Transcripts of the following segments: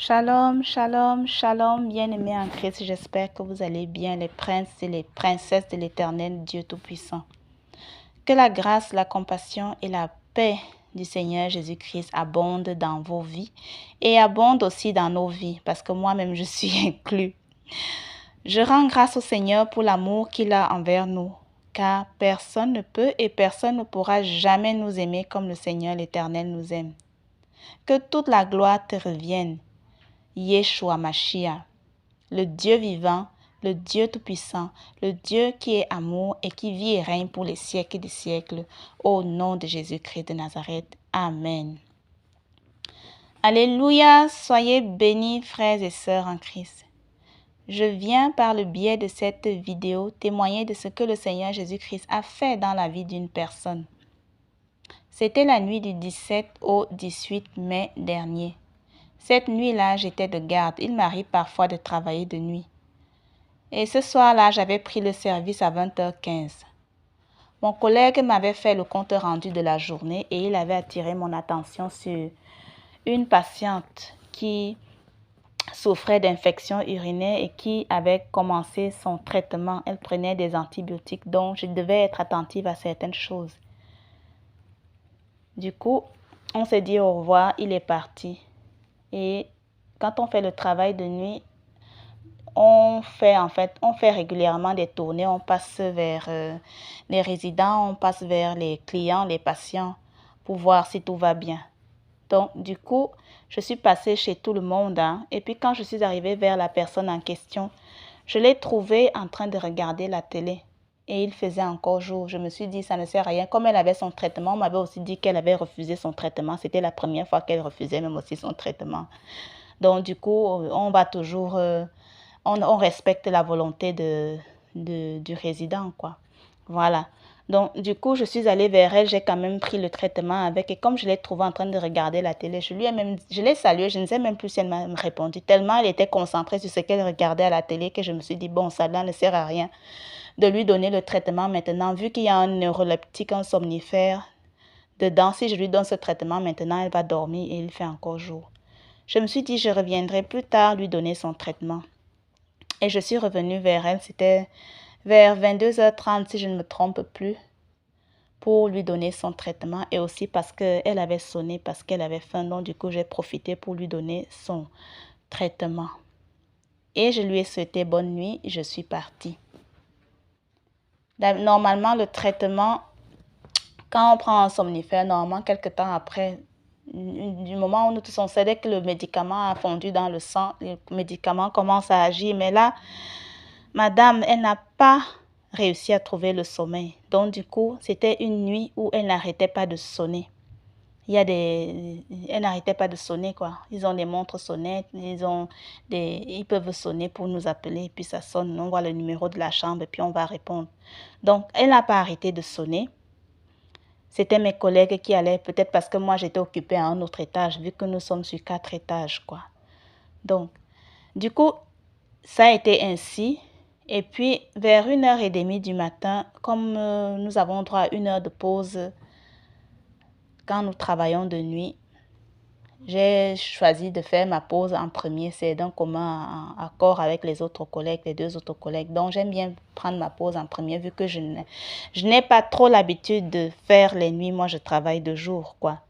Shalom, shalom, shalom, bien-aimés en Christ, j'espère que vous allez bien, les princes et les princesses de l'Éternel Dieu Tout-Puissant. Que la grâce, la compassion et la paix du Seigneur Jésus-Christ abondent dans vos vies et abondent aussi dans nos vies, parce que moi-même je suis inclus. Je rends grâce au Seigneur pour l'amour qu'il a envers nous, car personne ne peut et personne ne pourra jamais nous aimer comme le Seigneur l'Éternel nous aime. Que toute la gloire te revienne. Yeshua Mashiach, le Dieu vivant, le Dieu tout-puissant, le Dieu qui est amour et qui vit et règne pour les siècles des siècles, au nom de Jésus-Christ de Nazareth. Amen. Alléluia, soyez bénis frères et sœurs en Christ. Je viens par le biais de cette vidéo témoigner de ce que le Seigneur Jésus-Christ a fait dans la vie d'une personne. C'était la nuit du 17 au 18 mai dernier. Cette nuit-là, j'étais de garde. Il m'arrive parfois de travailler de nuit. Et ce soir-là, j'avais pris le service à 20h15. Mon collègue m'avait fait le compte rendu de la journée et il avait attiré mon attention sur une patiente qui souffrait d'infection urinaire et qui avait commencé son traitement. Elle prenait des antibiotiques, donc je devais être attentive à certaines choses. Du coup, on s'est dit au revoir, il est parti. Et quand on fait le travail de nuit, on fait régulièrement des tournées. On passe vers les résidents, on passe vers les clients, les patients pour voir si tout va bien. Donc, du coup, je suis passée chez tout le monde. Et puis, quand je suis arrivée vers la personne en question, je l'ai trouvé en train de regarder la télé. Et il faisait encore jour. Je me suis dit, ça ne sert à rien. Comme elle avait son traitement, on m'avait aussi dit qu'elle avait refusé son traitement. C'était la première fois qu'elle refusait même aussi son traitement. Donc, du coup, on va toujours... on respecte la volonté du résident, quoi. Voilà. Donc, du coup, je suis allée vers elle. J'ai quand même pris le traitement avec. Et comme je l'ai trouvée en train de regarder la télé, je l'ai saluée. Je ne sais même plus si elle m'a répondu. Tellement elle était concentrée sur ce qu'elle regardait à la télé que je me suis dit, bon, ça là ne sert à rien de lui donner le traitement maintenant. Vu qu'il y a un neuroleptique, un somnifère dedans, si je lui donne ce traitement maintenant, elle va dormir et il fait encore jour. Je me suis dit, je reviendrai plus tard lui donner son traitement. Et je suis revenue vers elle, c'était vers 22h30 si je ne me trompe plus, pour lui donner son traitement et aussi parce qu'elle avait sonné, parce qu'elle avait faim. Donc du coup, j'ai profité pour lui donner son traitement. Et je lui ai souhaité bonne nuit, je suis partie. Normalement, le traitement, quand on prend un somnifère, normalement, quelques temps après, du moment où nous tous on sait, dès que le médicament a fondu dans le sang, le médicament commence à agir. Mais là, madame, elle n'a pas réussi à trouver le sommeil. Donc, du coup, c'était une nuit où elle n'arrêtait pas de sonner. Elle n'arrêtait pas de sonner, quoi. Ils ont des montres sonnettes, ils peuvent sonner pour nous appeler, et puis ça sonne, on voit le numéro de la chambre, et puis on va répondre. Donc, elle n'a pas arrêté de sonner. C'était mes collègues qui allaient, peut-être parce que moi, j'étais occupée à un autre étage, vu que nous sommes sur 4 étages, quoi. Donc, du coup, ça a été ainsi. Et puis, vers 1h30 du matin, comme nous avons droit à 1 heure de pause quand nous travaillons de nuit, j'ai choisi de faire ma pause en premier. C'est d'un commun accord avec les autres collègues, les 2 autres collègues. Donc, j'aime bien prendre ma pause en premier vu que je n'ai pas trop l'habitude de faire les nuits. Moi, je travaille de jour, quoi.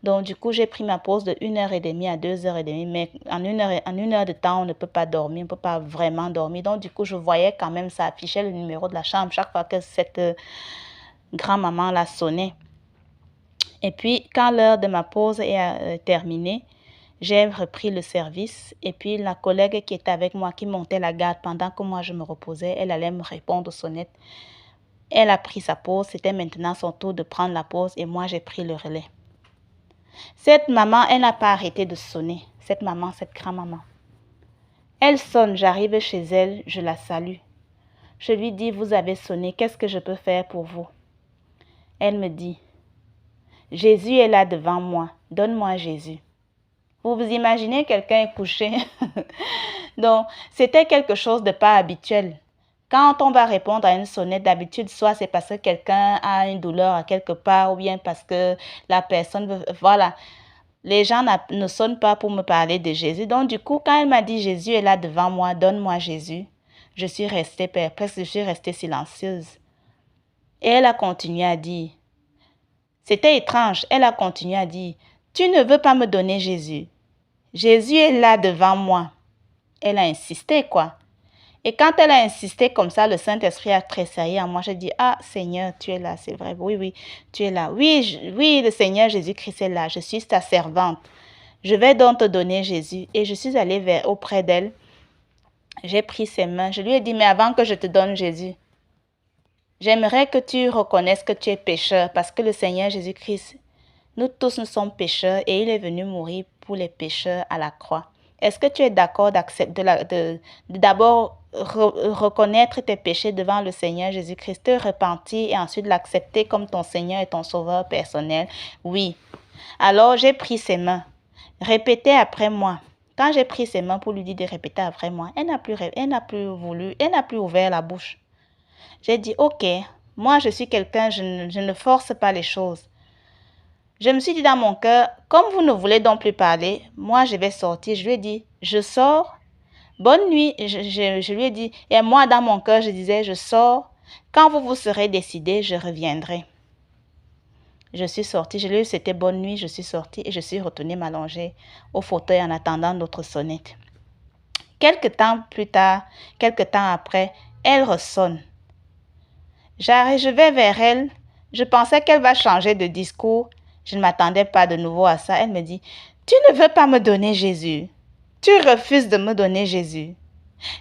Donc, du coup, j'ai pris ma pause de 1h30 à 2h30. Mais en une heure de temps, on ne peut pas dormir. On ne peut pas vraiment dormir. Donc, du coup, je voyais quand même, ça affichait le numéro de la chambre chaque fois que cette grand-maman-là sonnait. Et puis, quand l'heure de ma pause est terminée, j'ai repris le service. Et puis, la collègue qui était avec moi, qui montait la garde pendant que moi, je me reposais, elle allait me répondre aux sonnettes. Elle a pris sa pause. C'était maintenant son tour de prendre la pause. Et moi, j'ai pris le relais. Cette maman, elle n'a pas arrêté de sonner. Cette maman, cette grand-maman. Elle sonne, j'arrive chez elle, je la salue. Je lui dis, vous avez sonné, qu'est-ce que je peux faire pour vous? Elle me dit, Jésus est là devant moi, donne-moi Jésus. Vous vous imaginez, quelqu'un est couché. Donc, c'était quelque chose de pas habituel. Quand on va répondre à une sonnette, d'habitude, soit c'est parce que quelqu'un a une douleur à quelque part ou bien parce que la personne veut... Voilà. les gens ne sonnent pas pour me parler de Jésus. Donc, du coup, quand elle m'a dit Jésus est là devant moi, donne-moi Jésus, je suis restée perplexe, je suis restée silencieuse. Et elle a continué à dire, c'était étrange, elle a continué à dire, tu ne veux pas me donner Jésus. Jésus est là devant moi. Elle a insisté, quoi. Et quand elle a insisté comme ça, le Saint-Esprit a tressailli en moi. J'ai dit, ah Seigneur, tu es là, c'est vrai. Oui, oui, tu es là. Oui, oui, le Seigneur Jésus-Christ est là. Je suis ta servante. Je vais donc te donner Jésus. Et je suis allée auprès d'elle. J'ai pris ses mains. Je lui ai dit, mais avant que je te donne Jésus, j'aimerais que tu reconnaisses que tu es pécheur parce que le Seigneur Jésus-Christ, nous tous nous sommes pécheurs et il est venu mourir pour les pécheurs à la croix. Est-ce que tu es d'accord d'abord reconnaître tes péchés devant le Seigneur Jésus-Christ, te repentir et ensuite l'accepter comme ton Seigneur et ton Sauveur personnel? Oui. Alors j'ai pris ses mains. Répétez après moi. Quand j'ai pris ses mains pour lui dire de répéter après moi, elle n'a plus ouvert la bouche. J'ai dit, ok, moi je suis quelqu'un, je ne force pas les choses. Je me suis dit dans mon cœur, comme vous ne voulez donc plus parler, moi je vais sortir. Je lui ai dit, je sors. Bonne nuit. Je lui ai dit, et moi dans mon cœur, je disais, je sors. Quand vous vous serez décidé, je reviendrai. Je suis sortie. Je lui ai dit, c'était bonne nuit. Je suis sortie et je suis retournée m'allonger au fauteuil en attendant notre sonnette. Quelque temps après, elle ressonne. Je vais vers elle. Je pensais qu'elle va changer de discours. Je ne m'attendais pas de nouveau à ça. Elle me dit, tu ne veux pas me donner Jésus. Tu refuses de me donner Jésus.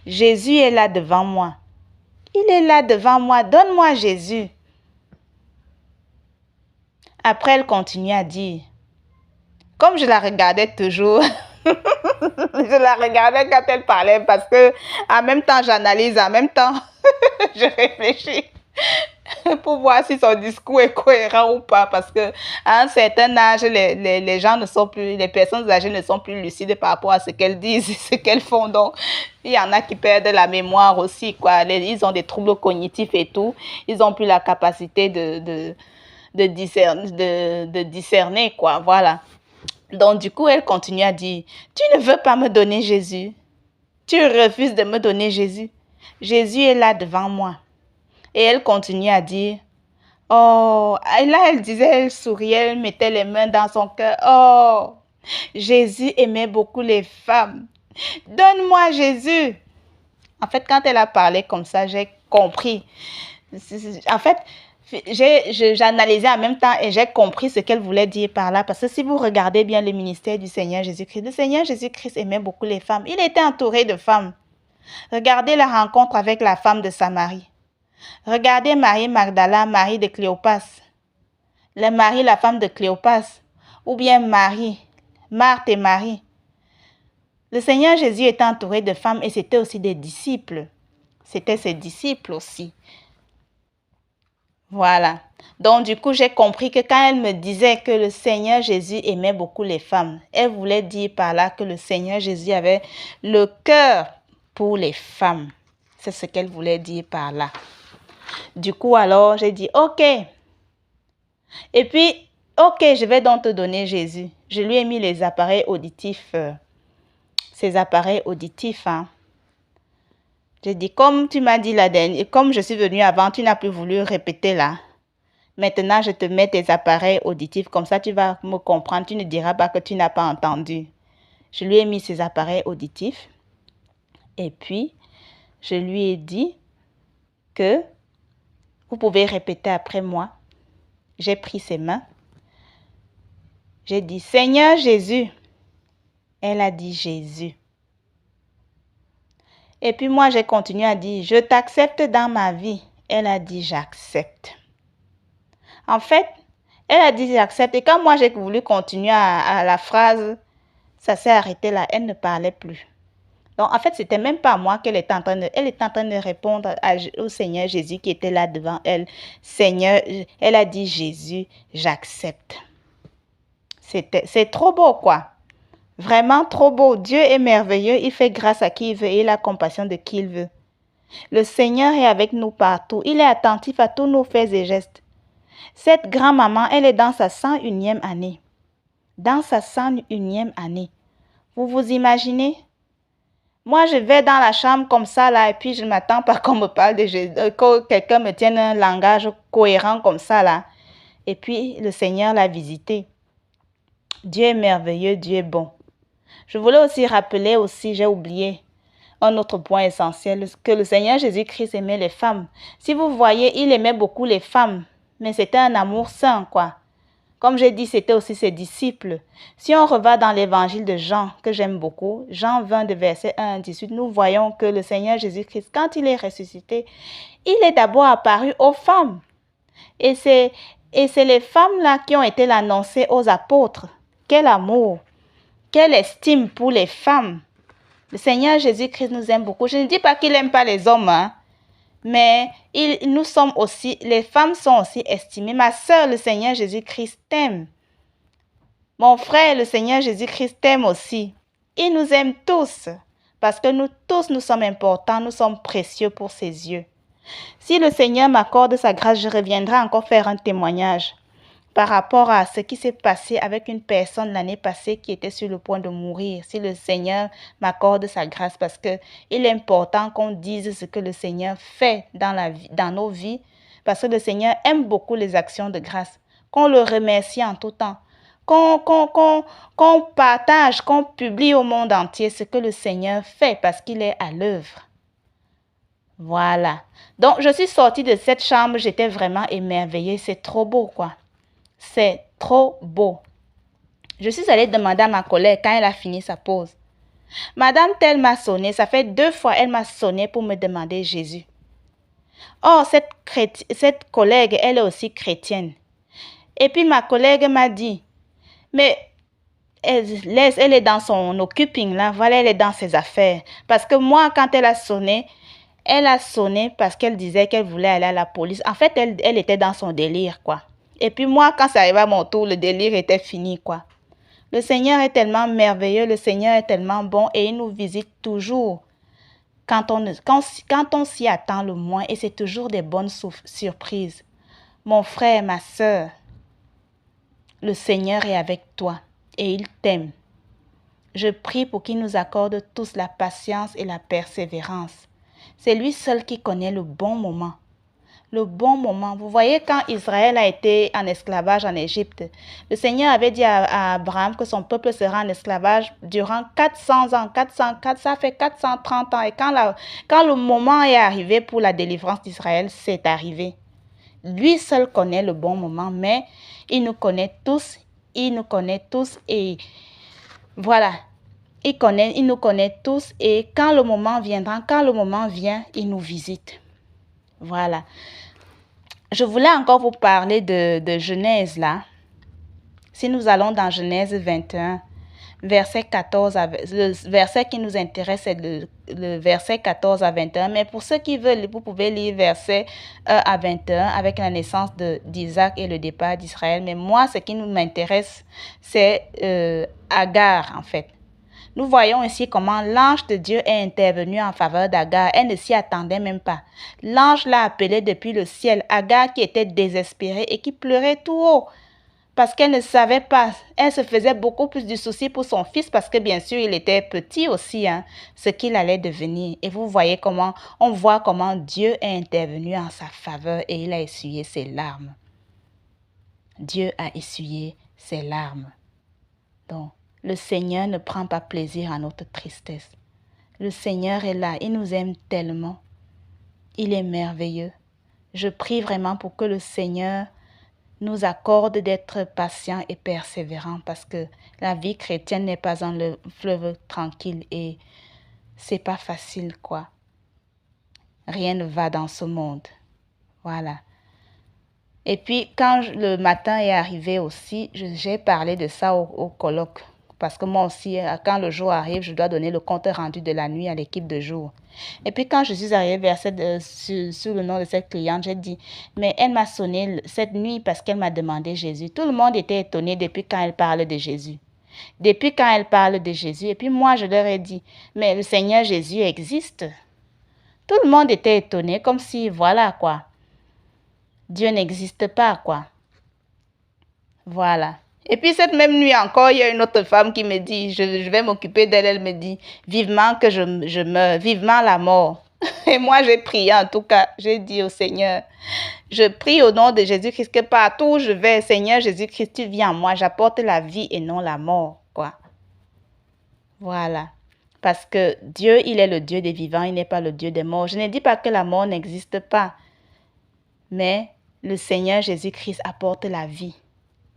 Jésus est là devant moi. Il est là devant moi. Donne-moi Jésus. Après, elle continue à dire, comme je la regardais toujours, je la regardais quand elle parlait parce que en même temps j'analyse, en même temps je réfléchis pour voir si son discours est cohérent ou pas, parce que à un certain âge, les gens ne sont plus, les personnes âgées ne sont plus lucides par rapport à ce qu'elles disent, ce qu'elles font. Donc, il y en a qui perdent la mémoire aussi, quoi. Ils ont des troubles cognitifs et tout. Ils n'ont plus la capacité de discerner, quoi. Voilà. Donc, du coup, elle continue à dire, tu ne veux pas me donner Jésus. Tu refuses de me donner Jésus. Jésus est là devant moi. Et elle continue à dire, oh, et là elle disait, elle souriait, elle mettait les mains dans son cœur. Oh, Jésus aimait beaucoup les femmes. Donne-moi Jésus. En fait, quand elle a parlé comme ça, j'ai compris. En fait, j'analysais en même temps et j'ai compris ce qu'elle voulait dire par là. Parce que si vous regardez bien le ministère du Seigneur Jésus-Christ, le Seigneur Jésus-Christ aimait beaucoup les femmes. Il était entouré de femmes. Regardez la rencontre avec la femme de Samarie. Regardez Marie Magdala, Marie de Cléopas, la femme de Cléopas, ou bien Marie, Marthe et Marie. Le Seigneur Jésus était entouré de femmes et c'était aussi des disciples. C'était ses disciples aussi. Voilà. Donc du coup, j'ai compris que quand elle me disait que le Seigneur Jésus aimait beaucoup les femmes, elle voulait dire par là que le Seigneur Jésus avait le cœur pour les femmes. C'est ce qu'elle voulait dire par là. Du coup, alors, j'ai dit, ok. Et puis, ok, je vais donc te donner Jésus. Je lui ai mis les appareils auditifs. Ces appareils auditifs, hein. J'ai dit, comme tu m'as dit la dernière, comme je suis venue avant, tu n'as plus voulu répéter là. Maintenant, je te mets tes appareils auditifs. Comme ça, tu vas me comprendre. Tu ne diras pas que tu n'as pas entendu. Je lui ai mis ces appareils auditifs. Et puis, je lui ai dit que vous pouvez répéter après moi. J'ai pris ses mains. J'ai dit, Seigneur Jésus. Elle a dit Jésus. Et puis moi, j'ai continué à dire, je t'accepte dans ma vie. Elle a dit, j'accepte. En fait, elle a dit, j'accepte. Et quand moi, j'ai voulu continuer à la phrase, ça s'est arrêté là. Elle ne parlait plus. Donc, en fait, c'était même pas moi qu'elle était en train de... Elle était en train de répondre au Seigneur Jésus qui était là devant elle. Seigneur, elle a dit, Jésus, j'accepte. C'est trop beau, quoi. Vraiment trop beau. Dieu est merveilleux. Il fait grâce à qui il veut et il a compassion de qui il veut. Le Seigneur est avec nous partout. Il est attentif à tous nos faits et gestes. Cette grand-maman, elle est dans sa 101e année. dans sa 101e année. Vous vous imaginez? Moi, je vais dans la chambre comme ça, là, et puis je ne m'attends pas qu'on me parle de Jésus, que quelqu'un me tienne un langage cohérent comme ça, là. Et puis, le Seigneur l'a visité. Dieu est merveilleux, Dieu est bon. Je voulais aussi rappeler, j'ai oublié, un autre point essentiel, que le Seigneur Jésus-Christ aimait les femmes. Si vous voyez, il aimait beaucoup les femmes, mais c'était un amour saint, quoi. Comme j'ai dit, c'était aussi ses disciples. Si on revient dans l'évangile de Jean, que j'aime beaucoup, Jean 20, de verset 1 à 18, nous voyons que le Seigneur Jésus-Christ, quand il est ressuscité, il est d'abord apparu aux femmes. Et c'est les femmes-là qui ont été l'annoncer aux apôtres. Quel amour, quelle estime pour les femmes. Le Seigneur Jésus-Christ nous aime beaucoup. Je ne dis pas qu'il n'aime pas les hommes, hein, mais nous sommes aussi, les femmes sont aussi estimées. Ma sœur, le Seigneur Jésus-Christ t'aime. Mon frère, le Seigneur Jésus-Christ t'aime aussi. Il nous aime tous, parce que nous tous, nous sommes importants, nous sommes précieux pour ses yeux. Si le Seigneur m'accorde sa grâce, je reviendrai encore faire un témoignage par rapport à ce qui s'est passé avec une personne l'année passée qui était sur le point de mourir. Si le Seigneur m'accorde sa grâce, parce que il est important qu'on dise ce que le Seigneur fait dans nos vies, parce que le Seigneur aime beaucoup les actions de grâce, qu'on le remercie en tout temps, qu'on partage, qu'on publie au monde entier ce que le Seigneur fait, parce qu'il est à l'œuvre. Voilà. Donc, je suis sortie de cette chambre, j'étais vraiment émerveillée. C'est trop beau, quoi. C'est trop beau. Je suis allée demander à ma collègue quand elle a fini sa pause. Madame telle m'a sonné, ça fait 2 fois elle m'a sonné pour me demander Jésus. Or, cette collègue, elle est aussi chrétienne. Et puis ma collègue m'a dit, mais elle est dans son occuping là, voilà, elle est dans ses affaires. Parce que moi, quand elle a sonné parce qu'elle disait qu'elle voulait aller à la police. En fait, elle était dans son délire, quoi. Et puis moi, quand ça arrivait à mon tour, le délire était fini, quoi. Le Seigneur est tellement merveilleux, le Seigneur est tellement bon et il nous visite toujours quand on s'y attend le moins et c'est toujours des bonnes surprises. Mon frère, ma sœur, le Seigneur est avec toi et il t'aime. Je prie pour qu'il nous accorde tous la patience et la persévérance. C'est lui seul qui connaît le bon moment. Le bon moment. Vous voyez, quand Israël a été en esclavage en Égypte, le Seigneur avait dit à Abraham que son peuple sera en esclavage durant 400 ans. Ça fait 430 ans. Et quand le moment est arrivé pour la délivrance d'Israël, c'est arrivé. Lui seul connaît le bon moment, mais il nous connaît tous. Il nous connaît tous et voilà. Il nous connaît tous et quand le moment viendra, quand le moment vient, il nous visite. Voilà. Je voulais encore vous parler de Genèse là. Si nous allons dans Genèse 21, verset 14 le verset qui nous intéresse, c'est le verset 14 à 21. Mais pour ceux qui veulent, vous pouvez lire verset 1 à 21 avec la naissance d'Isaac et le départ d'Israël. Mais moi, ce qui m'intéresse, c'est Agar en fait. Nous voyons ici comment l'ange de Dieu est intervenu en faveur d'Agar. Elle ne s'y attendait même pas. L'ange l'a appelée depuis le ciel. Agar qui était désespérée et qui pleurait tout haut parce qu'elle ne savait pas. Elle se faisait beaucoup plus du souci pour son fils parce que bien sûr il était petit aussi, hein, ce qu'il allait devenir. Et vous voyez on voit comment Dieu est intervenu en sa faveur et il a essuyé ses larmes. Dieu a essuyé ses larmes. Donc, le Seigneur ne prend pas plaisir à notre tristesse. Le Seigneur est là, il nous aime tellement. Il est merveilleux. Je prie vraiment pour que le Seigneur nous accorde d'être patients et persévérants parce que la vie chrétienne n'est pas un fleuve tranquille et c'est pas facile, quoi. Rien ne va dans ce monde. Voilà. Et puis, quand le matin est arrivé aussi, j'ai parlé de ça au colloque. Parce que moi aussi, quand le jour arrive, je dois donner le compte rendu de la nuit à l'équipe de jour. Et puis quand je suis arrivée sur le nom de cette cliente, j'ai dit, mais elle m'a sonné cette nuit parce qu'elle m'a demandé Jésus. Tout le monde était étonné depuis quand elle parle de Jésus. Depuis quand elle parle de Jésus. Et puis moi, je leur ai dit, mais le Seigneur Jésus existe. Tout le monde était étonné, comme si, voilà quoi, Dieu n'existe pas, quoi. Voilà. Et puis cette même nuit encore, il y a une autre femme qui me dit, je vais m'occuper d'elle, elle me dit, vivement que je meurs, vivement la mort. Et moi, j'ai prié en tout cas, j'ai dit au Seigneur, je prie au nom de Jésus-Christ que partout où je vais, Seigneur Jésus-Christ, tu viens en moi, j'apporte la vie et non la mort, quoi. Voilà. Parce que Dieu, il est le Dieu des vivants, il n'est pas le Dieu des morts. Je ne dis pas que la mort n'existe pas, mais le Seigneur Jésus-Christ apporte la vie.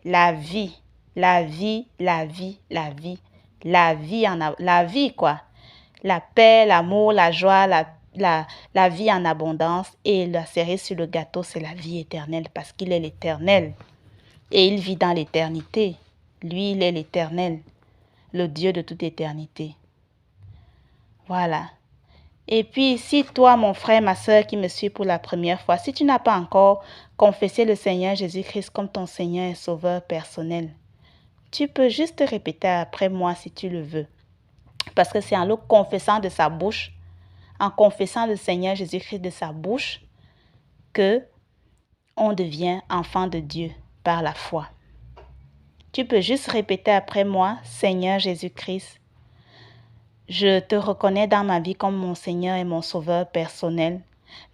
La vie, la vie, la vie, la vie. La vie, la vie quoi. La paix, l'amour, la joie, la vie en abondance. Et la cerise sur le gâteau, c'est la vie éternelle parce qu'il est l'éternel. Et il vit dans l'éternité. Lui, il est l'éternel, le Dieu de toute éternité. Voilà. Et puis, si toi, mon frère, ma soeur qui me suis pour la première fois, si tu n'as pas encore confessé le Seigneur Jésus-Christ comme ton Seigneur et Sauveur personnel, tu peux juste répéter après moi si tu le veux. Parce que c'est en le confessant de sa bouche, en confessant le Seigneur Jésus-Christ de sa bouche, que on devient enfant de Dieu par la foi. Tu peux juste répéter après moi, Seigneur Jésus-Christ, je te reconnais dans ma vie comme mon Seigneur et mon Sauveur personnel.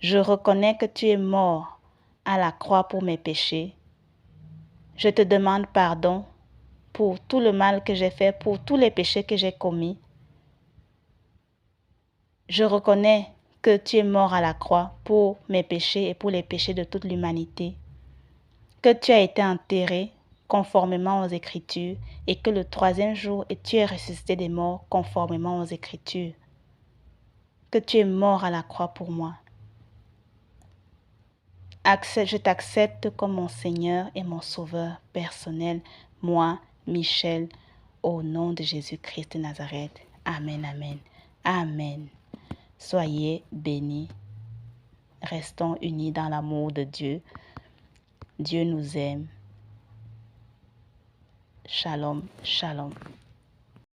Je reconnais que tu es mort à la croix pour mes péchés. Je te demande pardon pour tout le mal que j'ai fait, pour tous les péchés que j'ai commis. Je reconnais que tu es mort à la croix pour mes péchés et pour les péchés de toute l'humanité. Que tu as été enterré conformément aux Écritures et que le troisième jour, tu es ressuscité des morts conformément aux Écritures. Que tu es mort à la croix pour moi. Je t'accepte comme mon Seigneur et mon Sauveur personnel, moi, Michel, au nom de Jésus-Christ de Nazareth. Amen, amen, amen. Soyez bénis. Restons unis dans l'amour de Dieu. Dieu nous aime. Shalom, shalom.